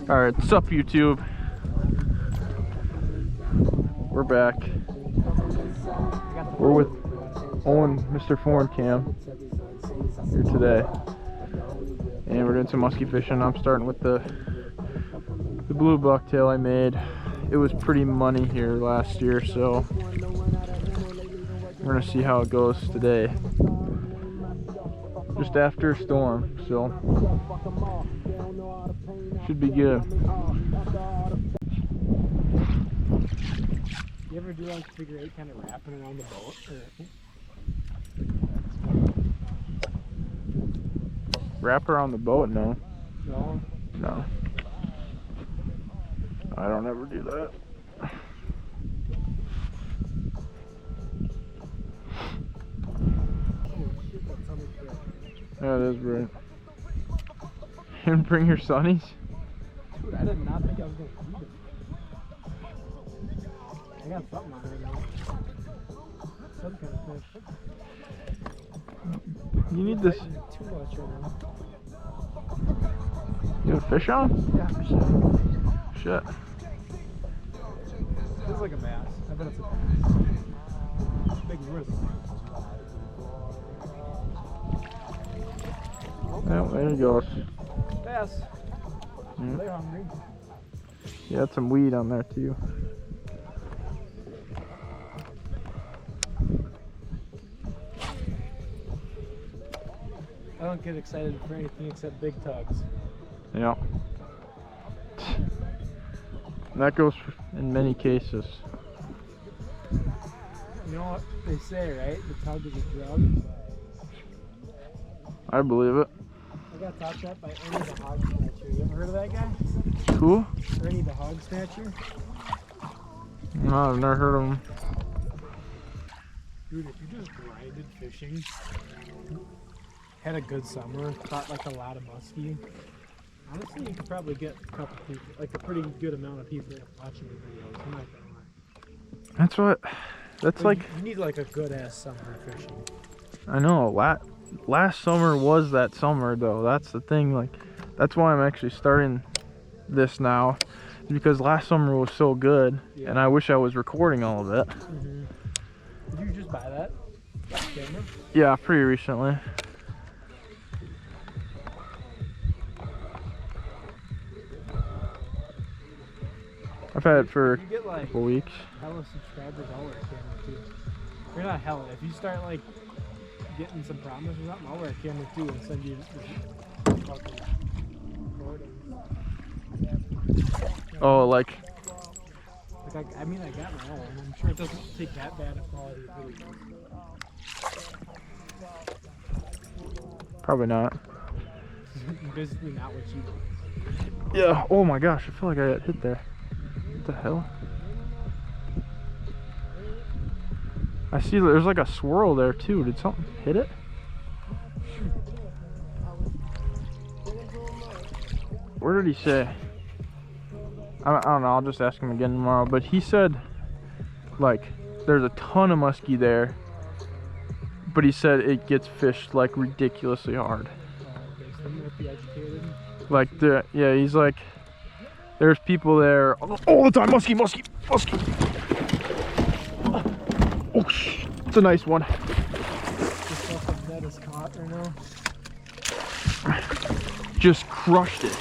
Alright, what's up YouTube? We're back. We're with Owen, Mr. Fohrenkamm here today. And we're doing some muskie fishing. I'm starting with the blue bucktail I made. It was pretty money here last year, so we're gonna see how it goes today. Just after a storm, so should be good. You ever do like figure eight kind of wrapping around the boat? Wrap around the boat? No. No? No. I don't ever do that. Yeah, it is right. You didn't bring your sunnies? Dude, I did not think I was going to eat it. I got something on there now. Some kind of fish. You need this. Too much right now. You have a fish on? Yeah, fish on. Shit. Feels like a bass. I bet it's a bass. Big wrist. Oh, there he goes. Bass. Yeah. They're hungry. You had some weed on there too. I don't get excited for anything except big tugs. Yeah. That goes in many cases. You know what they say, right? The tug is a drug. I believe it. I got talked up by Ernie the Hog Snatcher. You ever heard of that guy? Who? Ernie the Hog Snatcher? No, I've never heard of him. Dude, if you just grinded fishing, had a good summer, caught like a lot of muskie, honestly you could probably get a couple people, like a pretty good amount of people watching your videos. I'm not gonna lie. That's what. That's But like. you need like a good ass summer fishing. I know. Last summer was that summer though. That's the thing. Like, that's why I'm actually starting this now, because last summer was so good, Yeah. and I wish I was recording all of it. Mm-hmm. Did you just buy that camera? Yeah, pretty recently. I've had it for You get a like couple weeks. hella subscribers, I'll wear a camera too. Or not hella, if you start like getting some promise or something, I'll wear a camera too and send you the fucking recording. Oh, like. Like I mean, I got my own. I'm sure it doesn't take that bad a quality of video. Probably not. Basically not what you do. Yeah. Oh my gosh, I feel like I got hit there. What the hell? I see there's like a swirl there too. Did something hit it? Where did he say? I don't know. I'll just ask him again tomorrow. But he said, like, there's a ton of muskie there. But he said it gets fished like ridiculously hard. Okay, so you might be educated. Like yeah, he's like, there's people there all the time. Muskie. Oh shit, it's a nice one. This fucking net is caught right now. Just crushed it.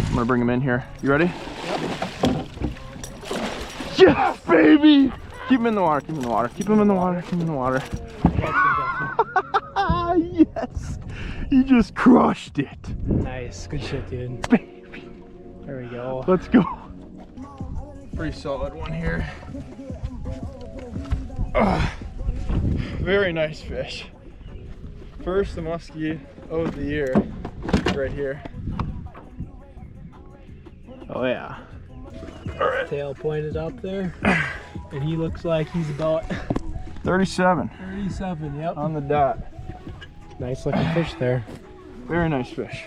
I'm gonna bring him in here. You ready? Yep. Yes, baby! Keep him in the water. Keep him in the water. Keep him in the water. Keep him in the water. Yes! You just crushed it. Nice, good shit, dude. Baby. There we go. Let's go. Pretty solid one here. Very nice fish. First the muskie of the year, right here. Oh yeah. All right. Tail pointed up there, and he looks like he's about 37 37. Yep. on the dot. Nice looking fish there. Very nice fish.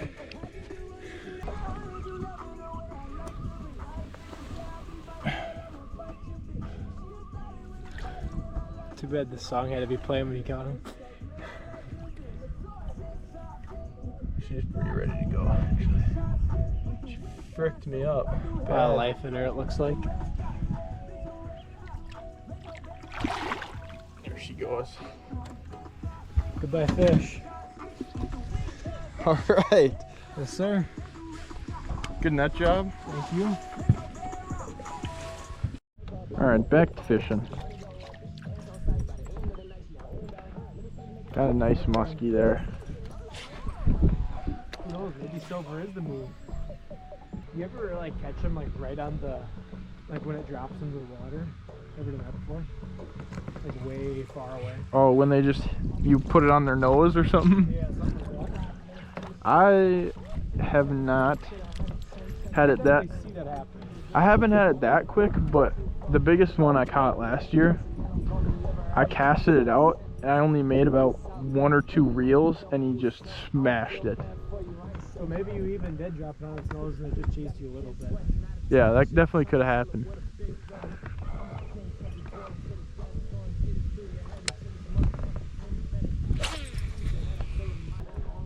Too bad this song had to be playing when you got him. She's pretty ready to go, actually. She fricked me up. Got a life in her, it looks like. There she goes. Goodbye, fish. All right. Yes, sir. Good net job. Thank you. All right, back to fishing. Got a nice muskie there. Who knows? Maybe silver is the move. You ever like catch them like right on the, like when it drops into the water? Ever done that before? Like way far away. Oh, when they just, you put it on their nose or something? Yeah, something like that. I have not had it that. I see that happen. I haven't had it that quick, but the biggest one I caught last year, I casted it out and I only made about 1 or 2 reels and he just smashed it. So maybe you even did drop it on its nose and it just chased you a little bit. Yeah, that definitely could have happened.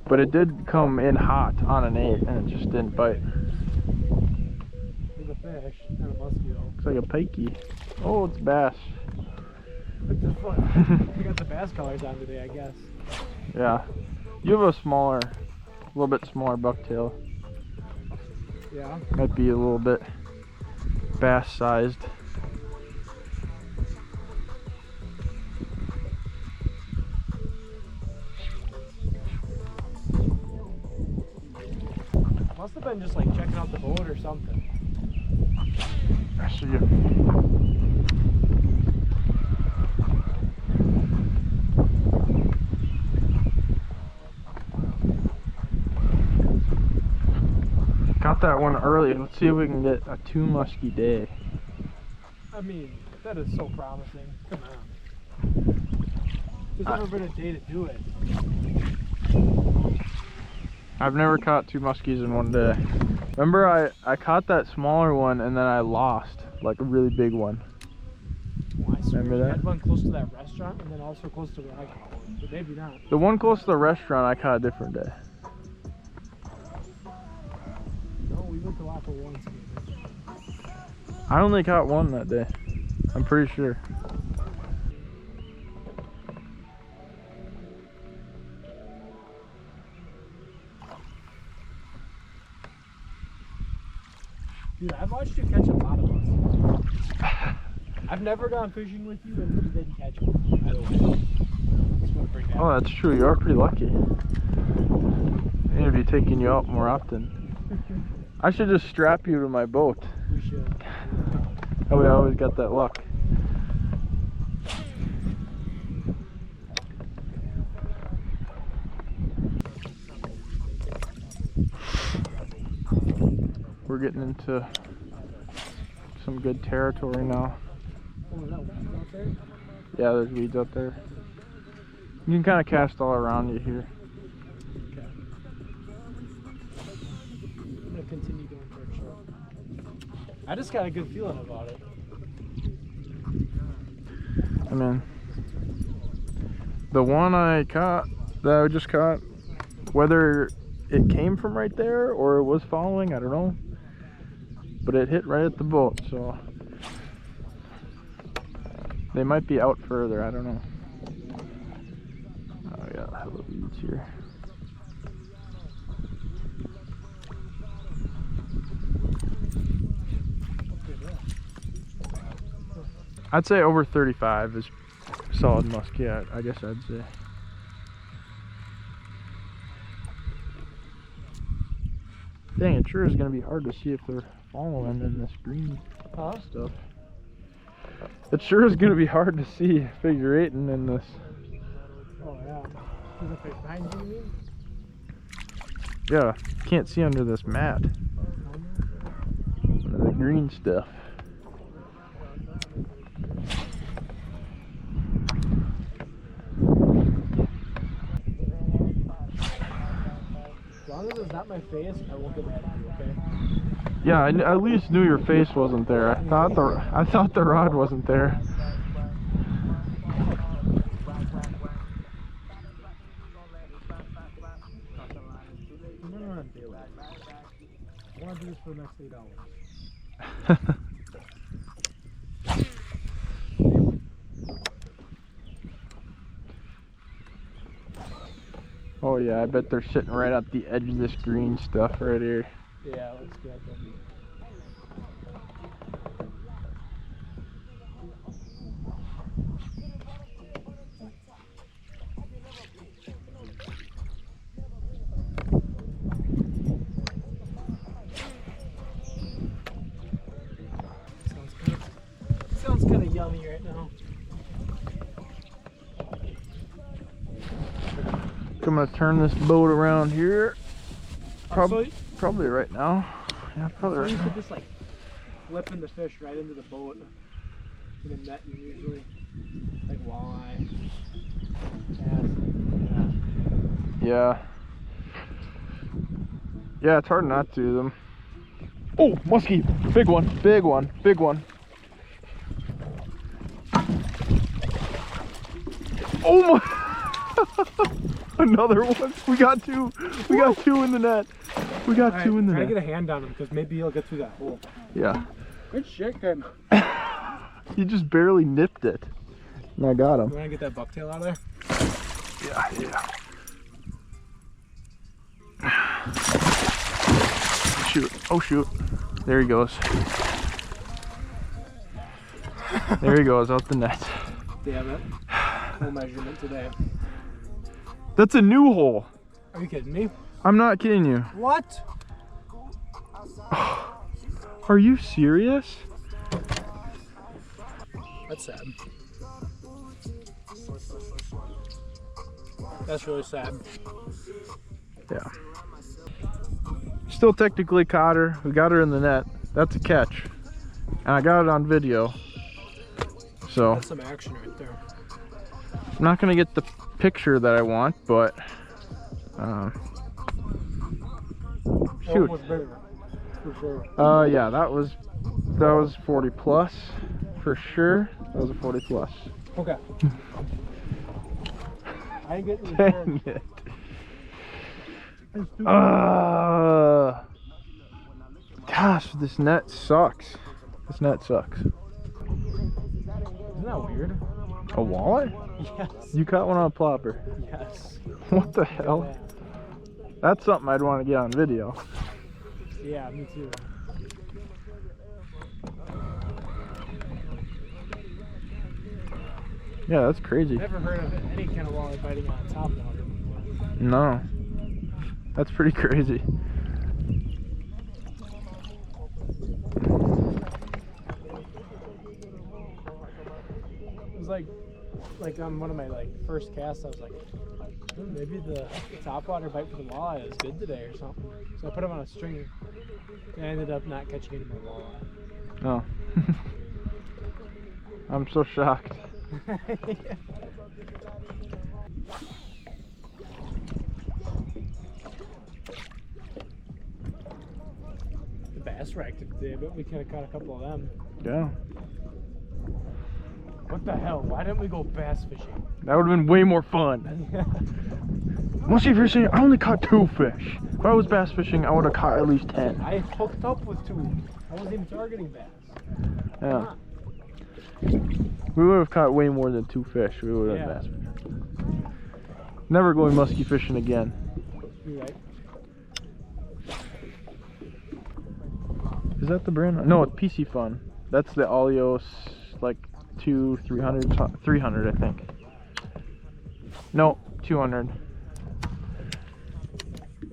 But it did come in hot on an 8 and it just didn't bite. There's a fish and a muskie though. Looks like a pikey. Oh, it's bass. What the fuck? We got the bass colors on today, I guess. Yeah. You have a smaller, a little bit smaller bucktail. Yeah. Might be a little bit bass sized. Must have been just like checking out the boat or something. I see you. Got that one early. Let's see if we can get a 2 muskie day. I mean, that is so promising. Come on. There's never been a day to do it. I've never caught 2 muskies in one day. Remember I caught that smaller one and then I lost, like a really big one. Well, I swear Remember you that? had one close to that restaurant and then also close to where I caught one, but maybe not. The one close to the restaurant I caught a different day. No, we went to Lapa once. Maybe. I only caught 1 that day. I'm pretty sure. Dude, I've watched you catch a lot of us. I've never gone fishing with you and you didn't catch one, by the way. Just want to bring that Oh, up. that's true. You are pretty lucky. I need to be taking you out more often. I should just strap you to my boat. We should. That way I always got that luck. We're getting into some good territory now. Oh, is that weeds out there? Yeah, there's weeds out there. You can kind of cast all around you here. Okay. I'm gonna continue going for a short. I just got a good feeling about it. I mean, the one I caught, that I just caught, whether it came from right there or it was following, I don't know. But it hit right at the boat, so they might be out further, I don't know. Oh yeah, hello weeds here. I'd say over 35 is solid muskie, I guess I'd say. Dang, it sure is going to be hard to see if they're following in this green stuff. It sure is going to be hard to see figure 8ing in this. Oh yeah. Is the fish behind you, you mean? Yeah, can't see under this mat. Under the green stuff. As long as it's not my face, I won't get mad at you, okay? Yeah, I at least knew your face wasn't there. I thought the rod wasn't there. on daily. I want to do this for the next 8 hours. Oh yeah, I bet they're sitting right at the edge of this green stuff right here. Yeah, let's grab them. Sounds kind of yummy right now. I'm gonna turn this boat around here. Actually, Probably right now. Yeah, probably so right you now. could just like flipping the fish right into the boat. In the net, you usually like walleye. Yeah. Yeah, it's hard not to them. Oh, muskie! Big one, big one, big one. Oh my! Another one. We got two. We got two in the net. We got two in the net. Try to get a hand on him because maybe he'll get through that hole. Yeah. Good shit, Ken. He just barely nipped it. And I got him. You want to get that bucktail out of there? Yeah. Shoot. Oh shoot. There he goes. There he goes out the net. Damn it. No measurement today. That's a new hole. Are you kidding me? I'm not kidding you. What? Are you serious? That's sad. That's really sad. Yeah. Still technically caught her. We got her in the net. That's a catch. And I got it on video. So That's some action right there. I'm not gonna get the picture that I want, but shoot. Was bigger, for sure. Yeah, that was 40 plus for sure. That was a 40 plus. Okay. I ain't getting the Dang it. Gosh, this net sucks. This net sucks. Isn't that weird? A walleye? Yes. You caught one on a plopper. Yes. What the hell? That's something I'd want to get on video. Yeah, me too. Yeah, that's crazy. Never heard of any kind of walleye biting on top water before. No. That's pretty crazy. It was like on one of my first casts, I was like, oh, maybe the top water bite for the walleye is good today or something. So I put him on a string, and I ended up not catching any more walleye. Oh. I'm so shocked. The bass racked it today, but we could have caught a couple of them. Yeah. What the hell? Why didn't we go bass fishing? That would have been way more fun. Muskie fishing, I only caught 2 fish. If I was bass fishing, I would have caught at least 10. I hooked up with 2. I wasn't even targeting bass. Yeah. We would have caught way more than 2 fish. We would have bass fishing. Never going muskie fishing again. You're right. Is that the brand? No, it's PC Fun. That's the Alios, like 300, I think. No, 200.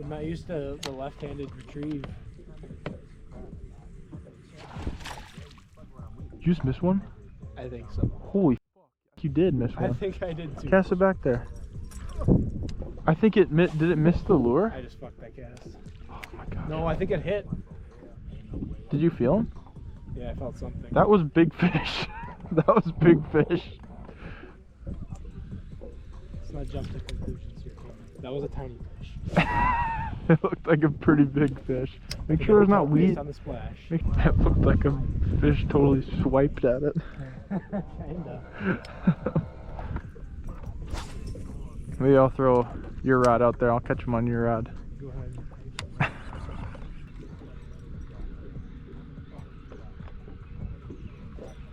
I'm not used to the left-handed retrieve. Did you just miss one? I think so. Holy fuck, you did miss one. I think I did too. Cast it back there. I think it did it miss the lure? I just fucked that cast. Oh my god. No, I think it hit. Did you feel him? Yeah, I felt something. That was big fish. That was big fish. Let's not jump to conclusions here. That was a tiny fish. It looked like a pretty big fish. Make sure it's not weed. On the splash. It looked like a fish totally swiped at it. Kinda. Maybe I'll throw your rod out there. I'll catch him on your rod. Go ahead.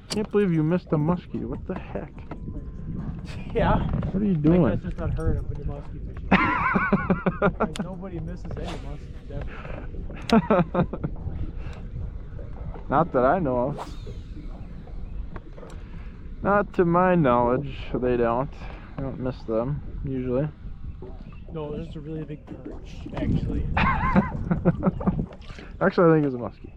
Can't believe you missed a muskie. What the heck? Yeah. What are you I doing? think that's just unheard of when you're muskie fishing. Like, nobody misses any muskies ever. Not that I know of. Not to my knowledge, they don't. I don't miss them, usually. No, it's just a really big perch, actually. Actually, I think it's a muskie.